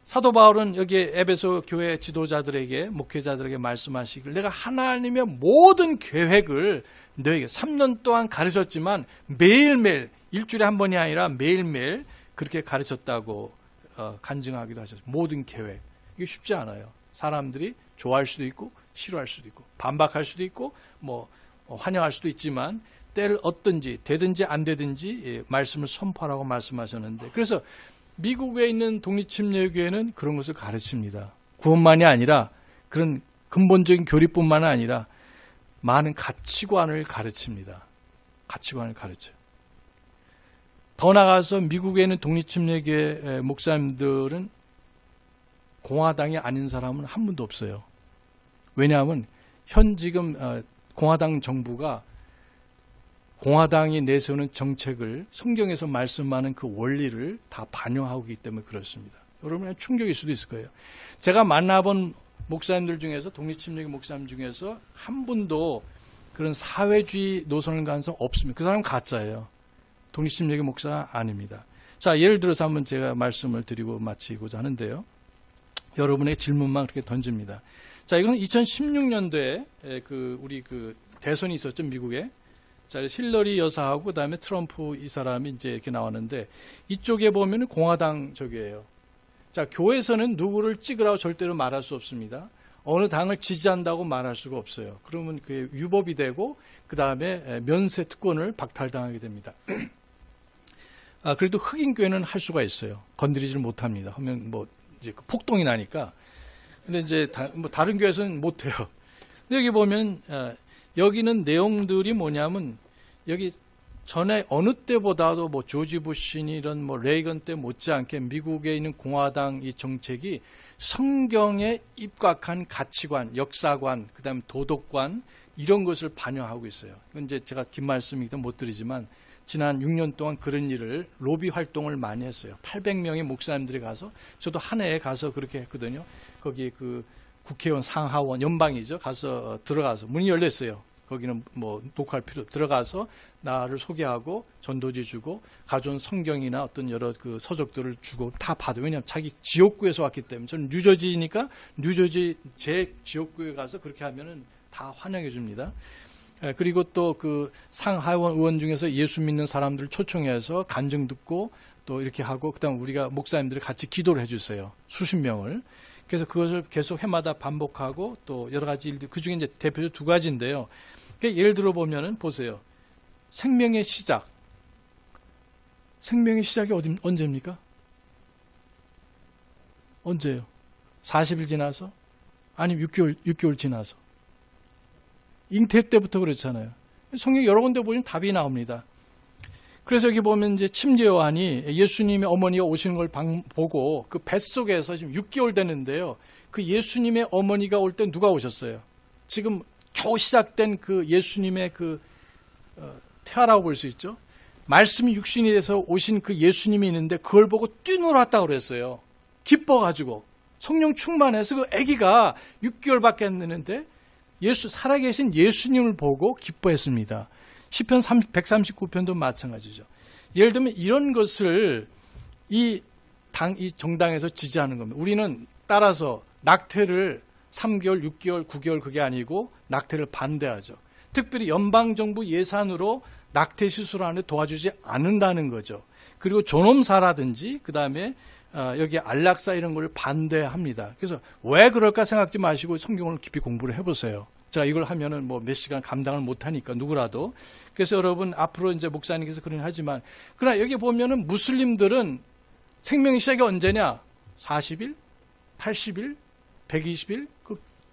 사도 바울은 여기 에베소 교회 지도자들에게 목회자들에게 말씀하시길 내가 하나님의 모든 계획을 너에게 3년 동안 가르쳤지만 매일매일 일주일에 한 번이 아니라 매일매일 그렇게 가르쳤다고 간증하기도 하셨어요. 모든 계획. 이게 쉽지 않아요. 사람들이 좋아할 수도 있고 싫어할 수도 있고 반박할 수도 있고 환영할 수도 있지만 때를 얻든지 되든지 안 되든지 말씀을 선포하라고 말씀하셨는데 그래서 미국에 있는 독립침례교회는 그런 것을 가르칩니다. 구원만이 아니라 그런 근본적인 교리뿐만 아니라 많은 가치관을 가르칩니다. 가치관을 가르쳐요. 더 나아가서 미국에 있는 독립침례교회 목사님들은 공화당이 아닌 사람은 한 분도 없어요. 왜냐하면 현 지금 공화당 정부가 공화당이 내세우는 정책을 성경에서 말씀하는 그 원리를 다 반영하고 있기 때문에 그렇습니다. 여러분의 충격일 수도 있을 거예요. 제가 만나본 목사님들 중에서 독립침례교 목사님 중에서 한 분도 그런 사회주의 노선을 간 사람 없습니다. 그 사람은 가짜예요. 독립침례교 목사 아닙니다. 자, 예를 들어서 한번 제가 말씀을 드리고 마치고자 하는데요. 여러분의 질문만 그렇게 던집니다. 자, 이건 2016년도에 우리 대선이 있었죠, 미국에. 자, 힐러리 여사하고 그다음에 트럼프 이 사람이 이제 이렇게 나왔는데 이쪽에 보면은 공화당 쪽이에요. 자, 교회에서는 누구를 찍으라고 절대로 말할 수 없습니다. 어느 당을 지지한다고 말할 수가 없어요. 그러면 그게 위법이 되고 그다음에 면세 특권을 박탈당하게 됩니다. 그래도 흑인 교회는 할 수가 있어요. 건드리지를 못합니다. 하면 이제 폭동이 나니까. 근데 이제 다른 교회에서는 못 해요. 여기 보면 여기는 내용들이 뭐냐면 여기 전에 어느 때보다도 조지 부시니 이런 레이건 때 못지않게 미국에 있는 공화당 이 정책이 성경에 입각한 가치관, 역사관, 그다음에 도덕관 이런 것을 반영하고 있어요. 이건 이제 제가 긴 말씀이기도 못 드리지만 지난 6년 동안 그런 일을 로비 활동을 많이 했어요. 800명의 목사님들이 가서 저도 한 해에 가서 그렇게 했거든요. 거기 국회의원 상하원 연방이죠. 가서 들어가서 문이 열려 있어요. 거기는 녹화할 필요 들어가서 나를 소개하고 전도지 주고 가져온 성경이나 어떤 여러 서적들을 주고 다 받아요. 왜냐하면 자기 지역구에서 왔기 때문에 저는 뉴저지니까 뉴저지 제 지역구에 가서 그렇게 하면은 다 환영해 줍니다. 그리고 또 상하원 의원 중에서 예수 믿는 사람들을 초청해서 간증 듣고 또 이렇게 하고 그다음 우리가 목사님들이 같이 기도를 해주세요. 수십 명을. 그래서 그것을 계속 해마다 반복하고 또 여러 가지 일들 그중에 이제 대표적으로 두 가지인데요. 예를 들어 보면은 보세요. 생명의 시작. 생명의 시작이 언제입니까? 언제예요? 40일 지나서? 아니면 6개월 지나서? 잉태 때부터 그렇잖아요. 성경 여러 군데 보면 답이 나옵니다. 그래서 여기 보면 이제 침례 요한이 예수님의 어머니가 오시는 걸 보고 그 뱃속에서 지금 6개월 되는데요. 그 예수님의 어머니가 올 때 누가 오셨어요? 지금 겨우 시작된 그 예수님의 태아라고 볼 수 있죠. 말씀이 육신이 돼서 오신 그 예수님이 있는데 그걸 보고 뛰놀았다고 그랬어요. 기뻐가지고 성령 충만해서 그 아기가 6개월밖에 안 되는데 살아계신 예수님을 보고 기뻐했습니다. 시편 139편도 마찬가지죠. 예를 들면 이런 것을 이 정당에서 지지하는 겁니다. 우리는 따라서 낙태를 3개월, 6개월, 9개월 그게 아니고 낙태를 반대하죠. 특별히 연방정부 예산으로 낙태 시술하는데 도와주지 않는다는 거죠. 그리고 존엄사라든지 그다음에 여기 안락사 이런 걸 반대합니다. 그래서 왜 그럴까 생각지 마시고 성경을 깊이 공부를 해보세요. 제가 이걸 하면은 몇 시간 감당을 못하니까 누구라도. 그래서 여러분 앞으로 이제 목사님께서 그런 하지만 그러나 여기 보면은 무슬림들은 생명의 시작이 언제냐? 40일, 80일, 120일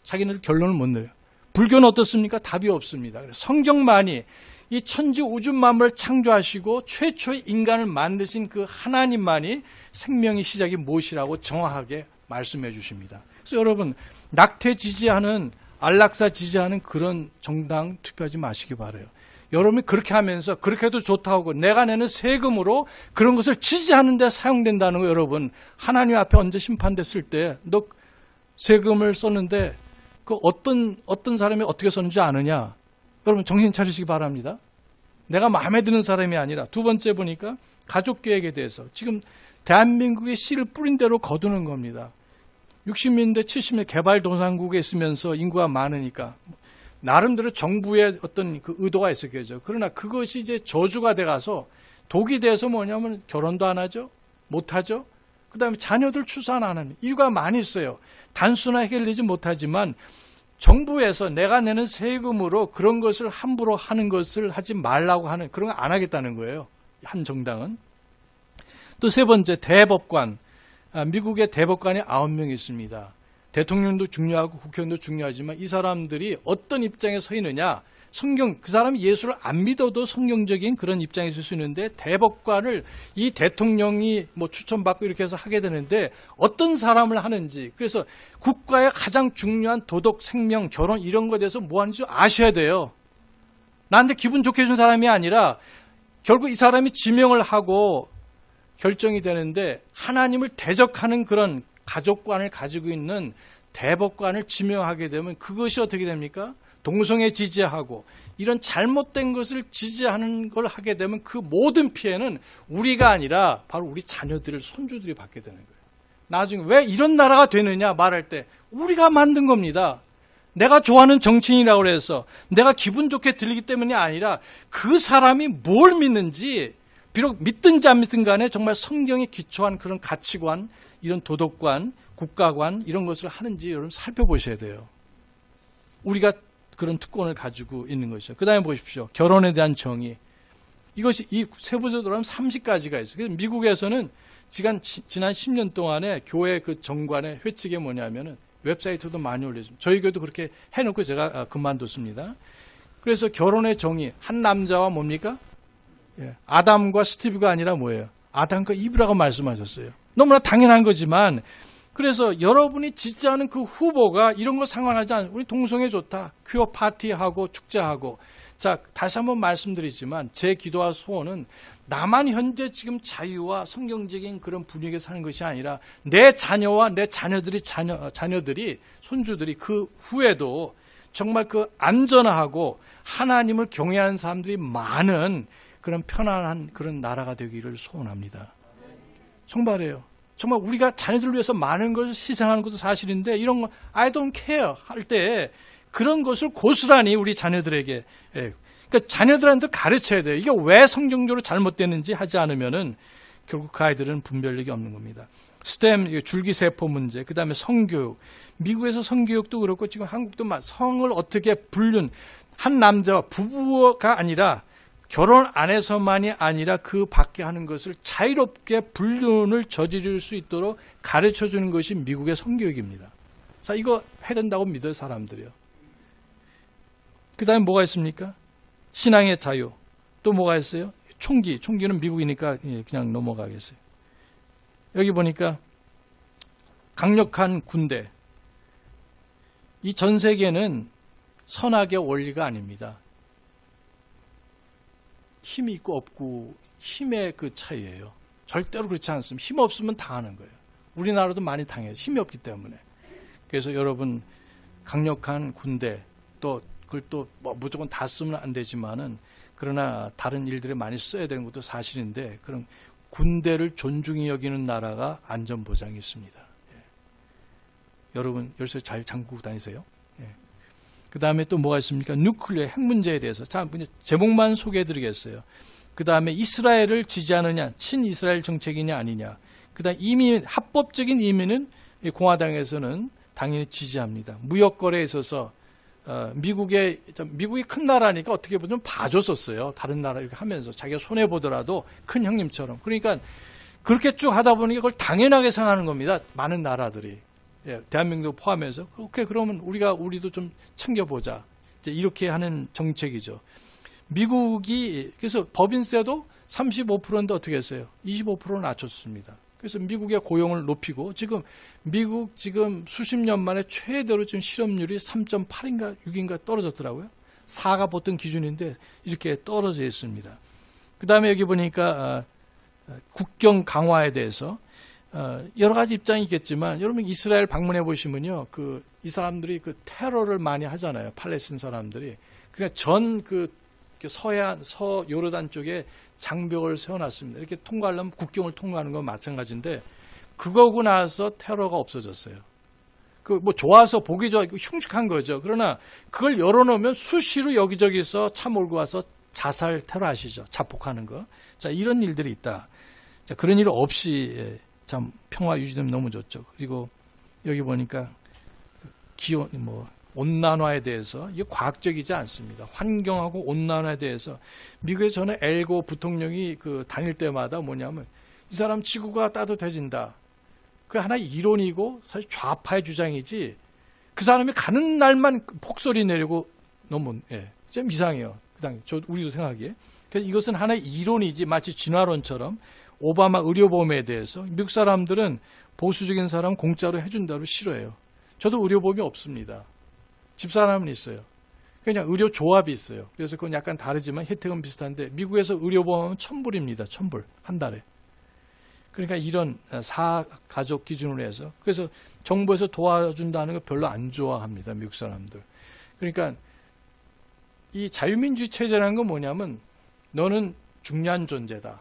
자기네들 결론을 못 내요. 불교는 어떻습니까? 답이 없습니다. 성경만이 이 천지 우주 만물을 창조하시고 최초의 인간을 만드신 그 하나님만이 생명의 시작이 무엇이라고 정확하게 말씀해 주십니다. 그래서 여러분 낙태 지지하는 안락사 지지하는 그런 정당 투표하지 마시기 바라요. 여러분이 그렇게 하면서 그렇게 해도 좋다고 내가 내는 세금으로 그런 것을 지지하는 데 사용된다는 거 여러분 하나님 앞에 언제 심판됐을 때 너 세금을 썼는데 그 어떤 사람이 어떻게 썼는지 아느냐? 여러분 정신 차리시기 바랍니다. 내가 마음에 드는 사람이 아니라 두 번째 보니까 가족계획에 대해서 지금 대한민국의 씨를 뿌린 대로 거두는 겁니다. 60년대, 70년대 개발도상국에 있으면서 인구가 많으니까 나름대로 정부의 어떤 그 의도가 있었겠죠. 그러나 그것이 이제 저주가 돼가서 독이 돼서 뭐냐면 결혼도 안 하죠. 못 하죠. 그 다음에 자녀들 출산 안 하는 이유가 많이 있어요. 단순하게 해결되지 못하지만 정부에서 내가 내는 세금으로 그런 것을 함부로 하는 것을 하지 말라고 하는 그런 거 안 하겠다는 거예요. 한 정당은. 또 세 번째 대법관. 미국의 대법관이 9명 있습니다. 대통령도 중요하고 국회의원도 중요하지만 이 사람들이 어떤 입장에 서 있느냐. 그 사람이 예수를 안 믿어도 성경적인 그런 입장에 있을 수 있는데 대법관을 이 대통령이 뭐 추천받고 이렇게 해서 하게 되는데 어떤 사람을 하는지 그래서 국가의 가장 중요한 도덕, 생명, 결혼 이런 것에 대해서 뭐 하는지 아셔야 돼요. 나한테 기분 좋게 해준 사람이 아니라 결국 이 사람이 지명을 하고 결정이 되는데 하나님을 대적하는 그런 가족관을 가지고 있는 대법관을 지명하게 되면 그것이 어떻게 됩니까? 동성애 지지하고 이런 잘못된 것을 지지하는 걸 하게 되면 그 모든 피해는 우리가 아니라 바로 우리 자녀들, 손주들이 받게 되는 거예요. 나중에 왜 이런 나라가 되느냐 말할 때 우리가 만든 겁니다. 내가 좋아하는 정치인이라고 해서 내가 기분 좋게 들리기 때문이 아니라 그 사람이 뭘 믿는지 비록 믿든지 안 믿든 간에 정말 성경에 기초한 그런 가치관, 이런 도덕관, 국가관 이런 것을 하는지 여러분 살펴보셔야 돼요. 우리가 그런 특권을 가지고 있는 것이죠. 그 다음에 보십시오. 결혼에 대한 정의. 이것이 이 세부적으로 하면 30가지가 있어요. 그래서 미국에서는 지난 10년 동안에 교회 그 정관의 회칙이 뭐냐면은 웹사이트도 많이 올려줍니다. 저희 교회도 그렇게 해놓고 제가 그만뒀습니다. 그래서 결혼의 정의. 한 남자와 뭡니까? 아담과 스티브가 아니라 뭐예요? 아담과 이브라고 말씀하셨어요. 너무나 당연한 거지만 그래서 여러분이 지지하는 그 후보가 이런 거 상관하지 않아요. 우리 동성애 좋다. 퀴어 파티하고 축제하고. 자, 다시 한번 말씀드리지만 제 기도와 소원은 나만 현재 지금 자유와 성경적인 그런 분위기에 사는 것이 아니라 내 자녀와 내 자녀들이 손주들이 그 후에도 정말 그 안전하고 하나님을 경외하는 사람들이 많은 그런 편안한 그런 나라가 되기를 소원합니다. 정말이에요. 정말 우리가 자녀들을 위해서 많은 것을 희생하는 것도 사실인데 이런 거 I don't care 할 때 그런 것을 고스란히 우리 자녀들에게 그러니까 자녀들한테 가르쳐야 돼요. 이게 왜 성경적으로 잘못되는지 하지 않으면은 결국 그 아이들은 분별력이 없는 겁니다. 스템 줄기세포 문제, 그 다음에 성교육. 미국에서 성교육도 그렇고 지금 한국도 성을 어떻게 한 남자와 부부가 아니라 결혼 안에서만이 아니라 그 밖에 하는 것을 자유롭게 불륜을 저지를 수 있도록 가르쳐주는 것이 미국의 성교육입니다. 자, 이거 해야 된다고 믿어요, 사람들이요. 그 다음에 뭐가 있습니까? 신앙의 자유. 또 뭐가 있어요? 총기는 미국이니까 그냥 넘어가겠어요. 여기 보니까 강력한 군대. 이 전 세계는 선악의 원리가 아닙니다. 힘이 있고 없고 힘의 그 차이예요. 절대로 그렇지 않습니다. 힘 없으면 당하는 거예요. 우리나라도 많이 당해요. 힘이 없기 때문에. 그래서 여러분 강력한 군대 또 그걸 또 뭐 무조건 다 쓰면 안 되지만은 그러나 다른 일들에 많이 써야 되는 것도 사실인데 그런 군대를 존중히 여기는 나라가 안전보장이 있습니다. 여러분 열쇠 잘 잠그고 다니세요. 그 다음에 또 뭐가 있습니까? 뉴클리어 핵 문제에 대해서. 자, 제목만 소개해드리겠어요. 그 다음에 이스라엘을 지지하느냐, 친이스라엘 정책이냐 아니냐. 그 다음 이민, 합법적인 이민은 공화당에서는 당연히 지지합니다. 무역거래에 있어서 미국이 큰 나라니까 어떻게 보면 봐줬었어요. 다른 나라 이렇게 하면서 자기가 손해 보더라도 큰 형님처럼. 그러니까 그렇게 쭉 하다 보니까 그걸 당연하게 생각하는 겁니다. 많은 나라들이. 대한민국 포함해서 오케이 그러면 우리도 좀 챙겨보자 이제 이렇게 하는 정책이죠. 미국이 그래서 법인세도 35%인데 어떻게 했어요? 25% 낮췄습니다. 그래서 미국의 고용을 높이고 미국 수십 년 만에 최대로 지금 실업률이 3.8인가 6인가 떨어졌더라고요. 4가 보통 기준인데 이렇게 떨어져 있습니다. 그 다음에 여기 보니까 국경 강화에 대해서 여러 가지 입장이 있겠지만 여러분 이스라엘 방문해 보시면요. 그 이 사람들이 그 테러를 많이 하잖아요. 팔레스틴 사람들이. 그냥 전 서해안, 요르단 쪽에 장벽을 세워놨습니다. 이렇게 통과하려면 국경을 통과하는 건 마찬가지인데, 그거고 나서 테러가 없어졌어요. 뭐 좋아서 보기 좋아, 흉측한 거죠. 그러나 그걸 열어놓으면 수시로 여기저기서 차 몰고 와서 자살 테러 아시죠? 자폭하는 거. 자, 이런 일들이 있다. 자, 그런 일 없이 참 평화 유지되면 너무 좋죠. 그리고 여기 보니까 기온, 온난화에 대해서 이게 과학적이지 않습니다. 환경하고 온난화에 대해서 미국에 전에 엘고 부통령이 다닐 때마다 뭐냐면 이 사람 지구가 따뜻해진다. 그 하나의 이론이고 사실 좌파의 주장이지 그 사람이 가는 날만 폭소리 내리고 너무 좀 이상해요. 우리도 생각하기에. 그래서 이것은 하나의 이론이지 마치 진화론처럼 오바마 의료보험에 대해서 미국 사람들은 보수적인 사람 공짜로 해준다고 싫어해요. 저도 의료보험이 없습니다. 집사람은 있어요. 그냥 의료조합이 있어요. 그래서 그건 약간 다르지만 혜택은 비슷한데 미국에서 의료보험은 $1,000입니다. $1,000 한 달에. 그러니까 이런 사가족 기준으로 해서 그래서 정부에서 도와준다는 거 별로 안 좋아합니다. 미국 사람들. 그러니까 이 자유민주주의 체제라는 건 뭐냐면 너는 중요한 존재다.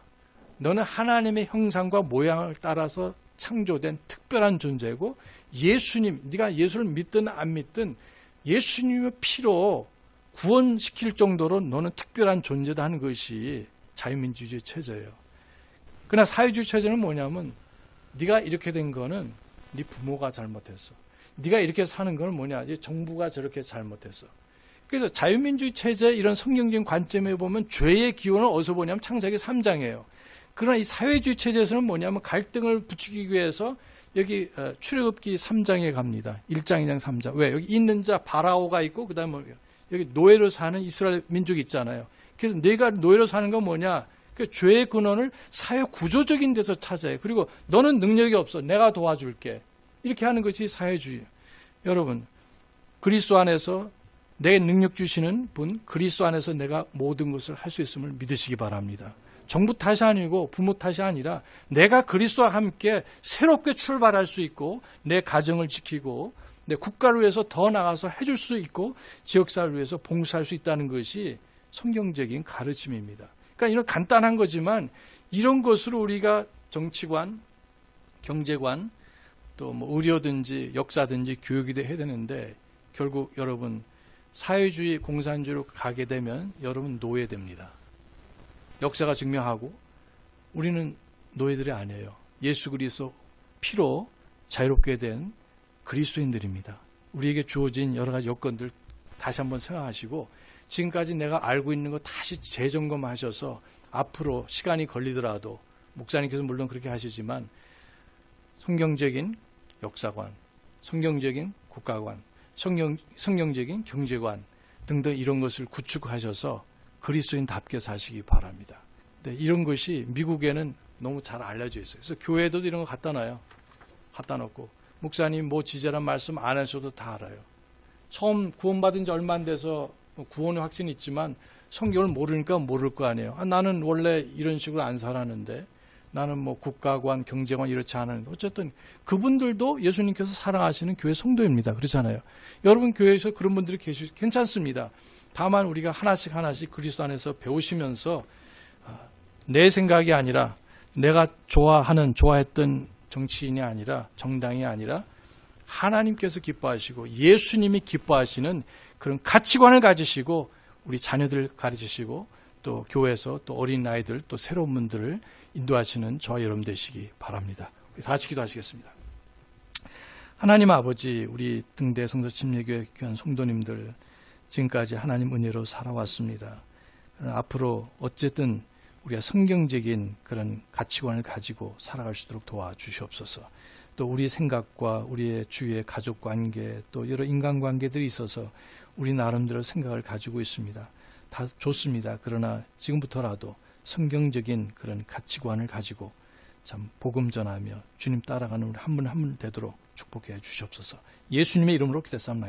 너는 하나님의 형상과 모양을 따라서 창조된 특별한 존재고 예수님, 네가 예수를 믿든 안 믿든 예수님의 피로 구원시킬 정도로 너는 특별한 존재다 하는 것이 자유민주주의 체제예요. 그러나 사회주의 체제는 뭐냐면 네가 이렇게 된 거는 네 부모가 잘못했어. 네가 이렇게 사는 건 뭐냐? 정부가 저렇게 잘못했어. 그래서 자유민주주의 체제 이런 성경적인 관점에 보면 죄의 기원을 어디서 보냐면 창세기 3장이에요. 그러나 이 사회주의 체제에서는 뭐냐면 갈등을 부추기기 위해서 여기 출애굽기 3장에 갑니다. 1장, 2장, 3장. 왜? 여기 있는 자 바라오가 있고 그다음에 여기 노예로 사는 이스라엘 민족이 있잖아요. 그래서 내가 노예로 사는 건 뭐냐? 그 죄의 근원을 사회 구조적인 데서 찾아요. 그리고 너는 능력이 없어. 내가 도와줄게. 이렇게 하는 것이 사회주의. 여러분, 그리스도 안에서 내 능력 주시는 분, 그리스도 안에서 내가 모든 것을 할 수 있음을 믿으시기 바랍니다. 정부 탓이 아니고 부모 탓이 아니라 내가 그리스도와 함께 새롭게 출발할 수 있고 내 가정을 지키고 내 국가를 위해서 더 나가서 해줄 수 있고 지역사회를 위해서 봉사할 수 있다는 것이 성경적인 가르침입니다. 그러니까 이런 간단한 거지만 이런 것으로 우리가 정치관, 경제관, 또 뭐 의료든지 역사든지 교육이 해야 되는데 결국 여러분 사회주의, 공산주의로 가게 되면 여러분 노예됩니다. 역사가 증명하고 우리는 노예들이 아니에요. 예수 그리스도 피로 자유롭게 된 그리스도인들입니다. 우리에게 주어진 여러 가지 여건들 다시 한번 생각하시고 지금까지 내가 알고 있는 거 다시 재점검하셔서 앞으로 시간이 걸리더라도 목사님께서 물론 그렇게 하시지만 성경적인 역사관, 성경적인 국가관, 성경적인 경제관 등등 이런 것을 구축하셔서 그리스도인답게 사시기 바랍니다. 네, 이런 것이 미국에는 너무 잘 알려져 있어요. 그래서 교회에도 이런 거 갖다 놔요. 갖다 놓고 목사님 뭐 지지란 말씀 안 하셔도 다 알아요. 처음 구원받은 지 얼마 안 돼서 구원의 확신이 있지만 성경을 모르니까 모를 거 아니에요. 나는 원래 이런 식으로 안 살았는데 나는 뭐 국가관, 경제관 이렇지 않은데 어쨌든 그분들도 예수님께서 사랑하시는 교회 성도입니다. 그렇잖아요. 여러분 교회에서 그런 분들이 괜찮습니다. 다만 우리가 하나씩 그리스도 안에서 배우시면서 내 생각이 아니라 내가 좋아했던 정치인이 아니라 정당이 아니라 하나님께서 기뻐하시고 예수님이 기뻐하시는 그런 가치관을 가지시고 우리 자녀들 가르치시고 또 교회에서 또 어린 아이들 또 새로운 분들을 인도하시는 저와 여러분 되시기 바랍니다. 우리 다 같이 기도하시겠습니다. 하나님 아버지, 우리 등대 성도 침례교회 귀한 성도님들 지금까지 하나님 은혜로 살아왔습니다. 그러나 앞으로 어쨌든 우리가 성경적인 그런 가치관을 가지고 살아갈 수 있도록 도와주시옵소서. 또 우리 생각과 우리의 주위의 가족관계 또 여러 인간관계들이 있어서 우리 나름대로 생각을 가지고 있습니다. 다 좋습니다. 그러나 지금부터라도 성경적인 그런 가치관을 가지고 참 복음 전하며 주님 따라가는 우리 한 분 한 분 되도록 축복해 주시옵소서. 예수님의 이름으로 기도했사옵나이다.